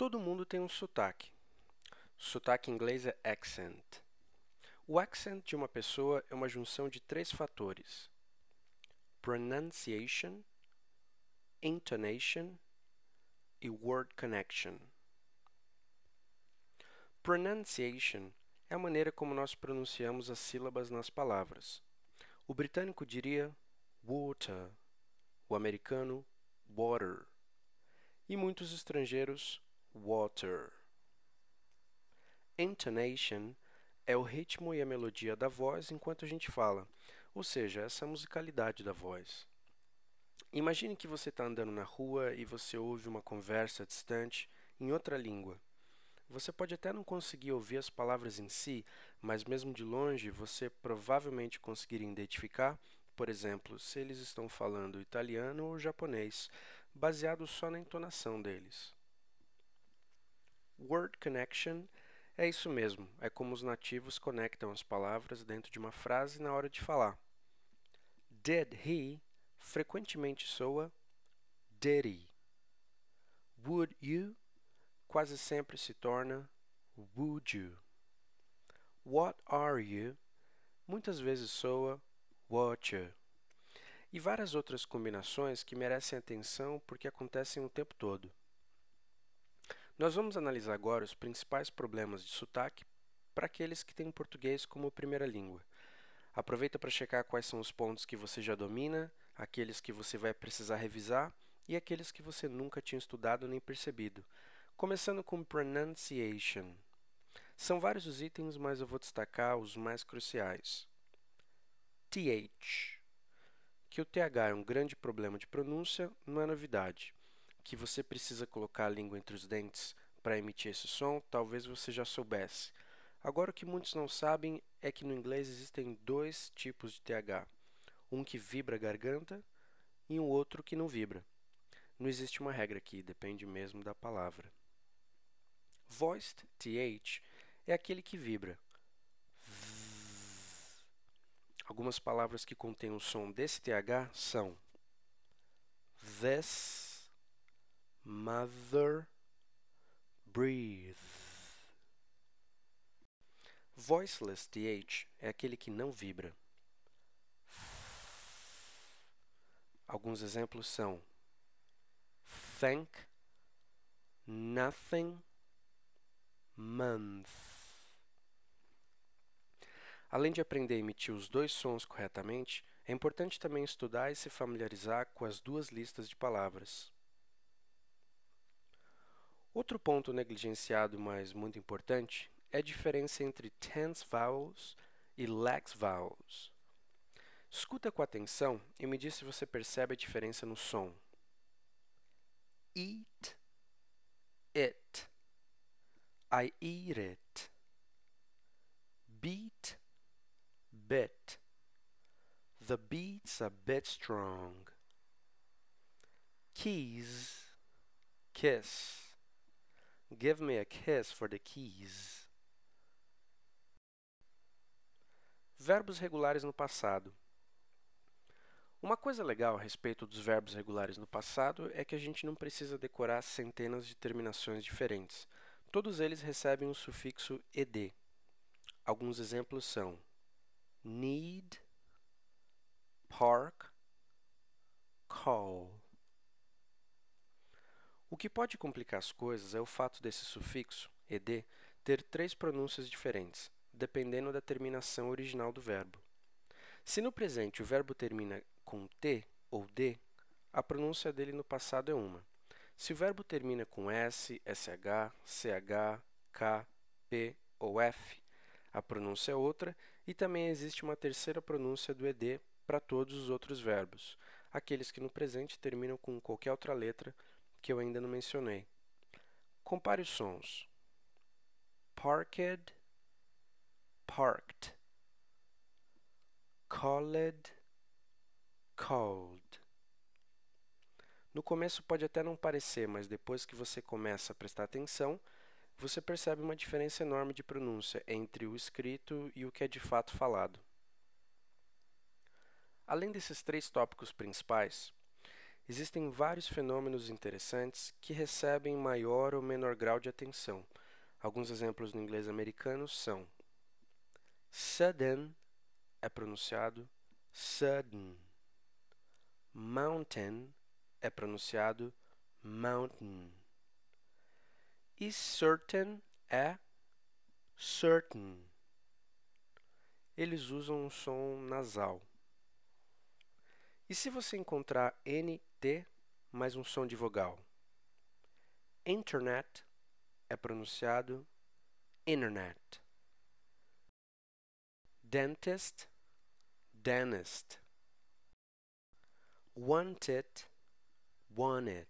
Todo mundo tem um sotaque. Sotaque em inglês é accent. O accent de uma pessoa é uma junção de três fatores: pronunciation, intonation e word connection. Pronunciation é a maneira como nós pronunciamos as sílabas nas palavras. O britânico diria water, o americano water e muitos estrangeiros water. Intonation é o ritmo e a melodia da voz enquanto a gente fala, ou seja, essa musicalidade da voz. Imagine que você está andando na rua e você ouve uma conversa distante em outra língua. Você pode até não conseguir ouvir as palavras em si, mas mesmo de longe você provavelmente conseguiria identificar, por exemplo, se eles estão falando italiano ou japonês, baseado só na entonação deles. Word connection é isso mesmo, é como os nativos conectam as palavras dentro de uma frase na hora de falar. Did he frequentemente soa did he. Would you quase sempre se torna would you. What are you muitas vezes soa what you. E várias outras combinações que merecem atenção porque acontecem o tempo todo. Nós vamos analisar agora os principais problemas de sotaque para aqueles que têm português como primeira língua. Aproveita para checar quais são os pontos que você já domina, aqueles que você vai precisar revisar e aqueles que você nunca tinha estudado nem percebido. Começando com pronunciation. São vários os itens, mas eu vou destacar os mais cruciais. TH. Que o TH é um grande problema de pronúncia, não é novidade. Que você precisa colocar a língua entre os dentes para emitir esse som, talvez você já soubesse. Agora, o que muitos não sabem é que no inglês existem dois tipos de TH. Um que vibra a garganta e um outro que não vibra. Não existe uma regra aqui, depende mesmo da palavra. Voiced TH é aquele que vibra. Algumas palavras que contêm o som desse TH são this, mother, breathe. Voiceless TH é aquele que não vibra. Alguns exemplos são thank, nothing, month. Além de aprender a emitir os dois sons corretamente, é importante também estudar e se familiarizar com as duas listas de palavras. Outro ponto negligenciado, mas muito importante, é a diferença entre tense vowels e lax vowels. Escuta com atenção e me diz se você percebe a diferença no som. Eat, it. I eat it. Beat, bit. The beat's a bit strong. Keys, kiss. Give me a kiss for the keys. Verbos regulares no passado. Uma coisa legal a respeito dos verbos regulares no passado é que a gente não precisa decorar centenas de terminações diferentes. Todos eles recebem o sufixo ed. Alguns exemplos são need, park, call. O que pode complicar as coisas é o fato desse sufixo, ed, ter três pronúncias diferentes, dependendo da terminação original do verbo. Se no presente o verbo termina com T ou D, a pronúncia dele no passado é uma. Se o verbo termina com S, SH, CH, K, P ou F, a pronúncia é outra e também existe uma terceira pronúncia do ED para todos os outros verbos, aqueles que no presente terminam com qualquer outra letra que eu ainda não mencionei. Compare os sons. Parked, parked. Called, called. No começo pode até não parecer, mas depois que você começa a prestar atenção, você percebe uma diferença enorme de pronúncia entre o escrito e o que é de fato falado. Além desses três tópicos principais, Existem vários fenômenos interessantes que recebem maior ou menor grau de atenção. Alguns exemplos no inglês americano são sudden é pronunciado sudden. Mountain é pronunciado mountain. E certain é certain. Eles usam um som nasal. E se você encontrar NT mais um som de vogal? Internet é pronunciado internet. Dentist, dentist. Wanted, wanted.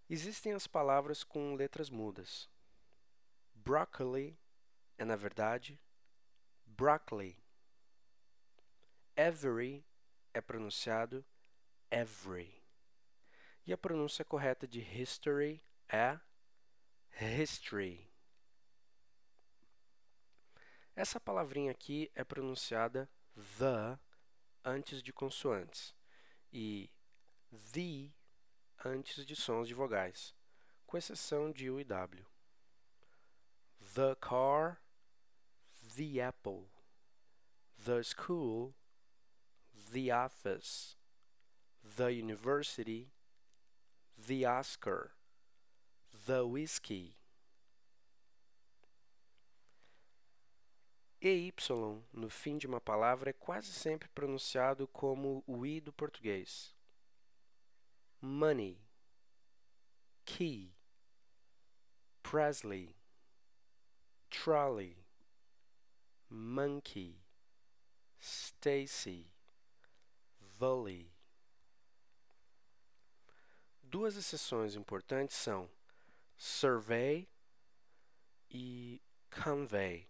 Existem as palavras com letras mudas. Broccoli é, na verdade, broccoli. Every é pronunciado every. E a pronúncia correta de history é history. Essa palavrinha aqui é pronunciada the antes de consoantes e the antes de sons de vogais, com exceção de U e W. The car, the apple. The school, the office. The university, the Oscar. The whiskey. EY no fim de uma palavra é quase sempre pronunciado como o I do português. Money, key, Presley, trolley, monkey, Stacy, volley. Duas exceções importantes são survey e convey.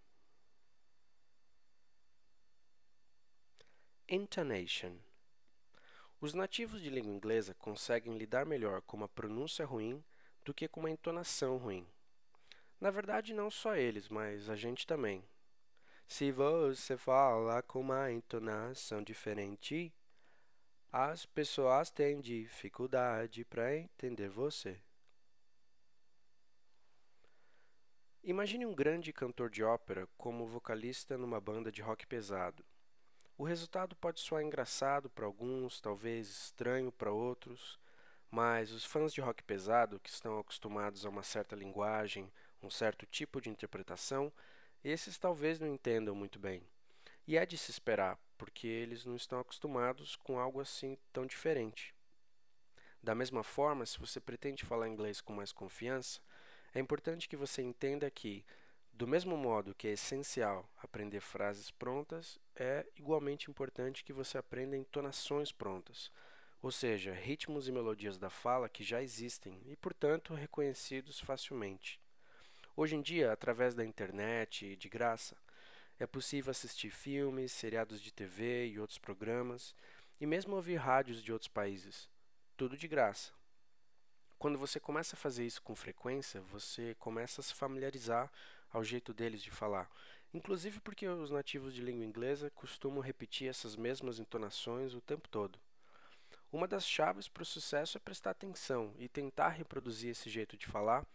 Intonation. Os nativos de língua inglesa conseguem lidar melhor com uma pronúncia ruim do que com uma entonação ruim. Na verdade, não só eles, mas a gente também. Se você fala com uma entonação diferente, as pessoas têm dificuldade para entender você. Imagine um grande cantor de ópera como vocalista numa banda de rock pesado. O resultado pode soar engraçado para alguns, talvez estranho para outros, mas os fãs de rock pesado, que estão acostumados a uma certa linguagem, um certo tipo de interpretação, esses talvez não entendam muito bem. E é de se esperar, porque eles não estão acostumados com algo assim tão diferente. Da mesma forma, se você pretende falar inglês com mais confiança, é importante que você entenda que, do mesmo modo que é essencial aprender frases prontas, é igualmente importante que você aprenda entonações prontas, ou seja, ritmos e melodias da fala que já existem e, portanto, reconhecidos facilmente. Hoje em dia, através da internet e de graça, é possível assistir filmes, seriados de TV e outros programas, e mesmo ouvir rádios de outros países, tudo de graça. Quando você começa a fazer isso com frequência, você começa a se familiarizar ao jeito deles de falar, inclusive porque os nativos de língua inglesa costumam repetir essas mesmas entonações o tempo todo. Uma das chaves para o sucesso é prestar atenção e tentar reproduzir esse jeito de falar,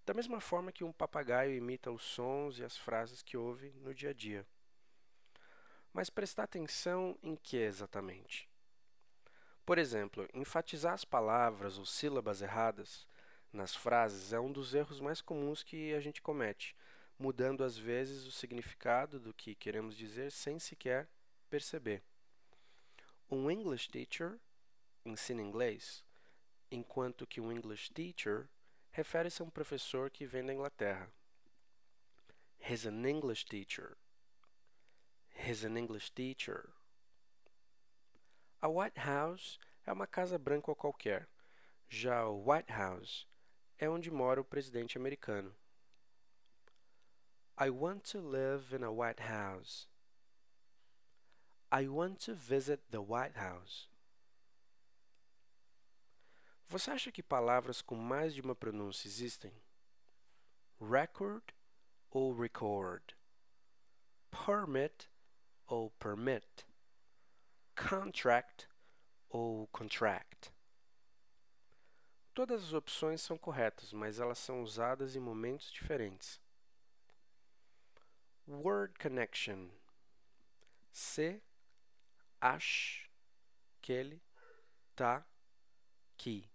da mesma forma que um papagaio imita os sons e as frases que ouve no dia a dia. Mas prestar atenção em que exatamente? Por exemplo, enfatizar as palavras ou sílabas erradas nas frases é um dos erros mais comuns que a gente comete, mudando às vezes o significado do que queremos dizer sem sequer perceber. Um English teacher ensina inglês, enquanto que um English teacher refere-se a um professor que vem da Inglaterra. He's an English teacher. He's an English teacher. A White House é uma casa branca qualquer. Já o White House é onde mora o presidente americano. I want to live in a White House. I want to visit the White House. Você acha que palavras com mais de uma pronúncia existem? Record ou record? Permit ou permit? Contract ou contract. Todas as opções são corretas, mas elas são usadas em momentos diferentes. Word connection. Você acha que ele está aqui?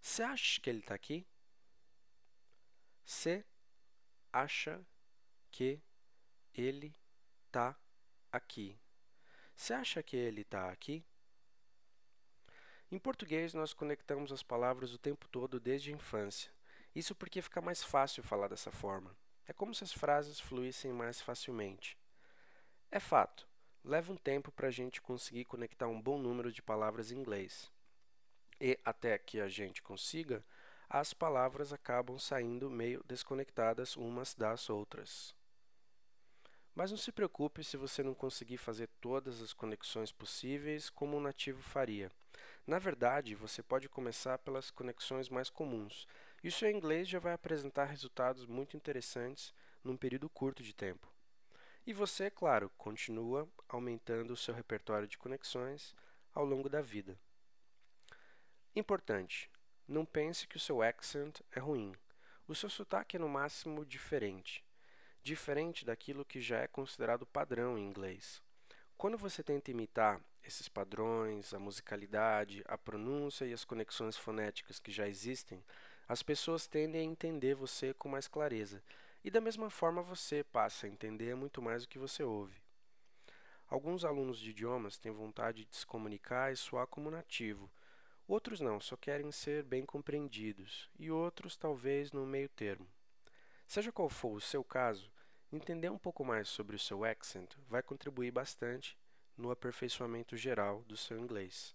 Você acha que ele está aqui? Você acha que ele está aqui? Você acha que ele está aqui? Em português, nós conectamos as palavras o tempo todo desde a infância. Isso porque fica mais fácil falar dessa forma. É como se as frases fluíssem mais facilmente. É fato, leva um tempo para a gente conseguir conectar um bom número de palavras em inglês. E até que a gente consiga, as palavras acabam saindo meio desconectadas umas das outras. Mas não se preocupe se você não conseguir fazer todas as conexões possíveis como um nativo faria. Na verdade, você pode começar pelas conexões mais comuns, e o seu inglês já vai apresentar resultados muito interessantes num período curto de tempo. E você, claro, continua aumentando o seu repertório de conexões ao longo da vida. Importante: não pense que o seu accent é ruim. O seu sotaque é no máximo diferente daquilo que já é considerado padrão em inglês. Quando você tenta imitar esses padrões, a musicalidade, a pronúncia e as conexões fonéticas que já existem, as pessoas tendem a entender você com mais clareza, e da mesma forma você passa a entender muito mais o que você ouve. Alguns alunos de idiomas têm vontade de se comunicar e soar como nativo, outros não, só querem ser bem compreendidos, e outros talvez no meio termo. Seja qual for o seu caso, entender um pouco mais sobre o seu accent vai contribuir bastante no aperfeiçoamento geral do seu inglês.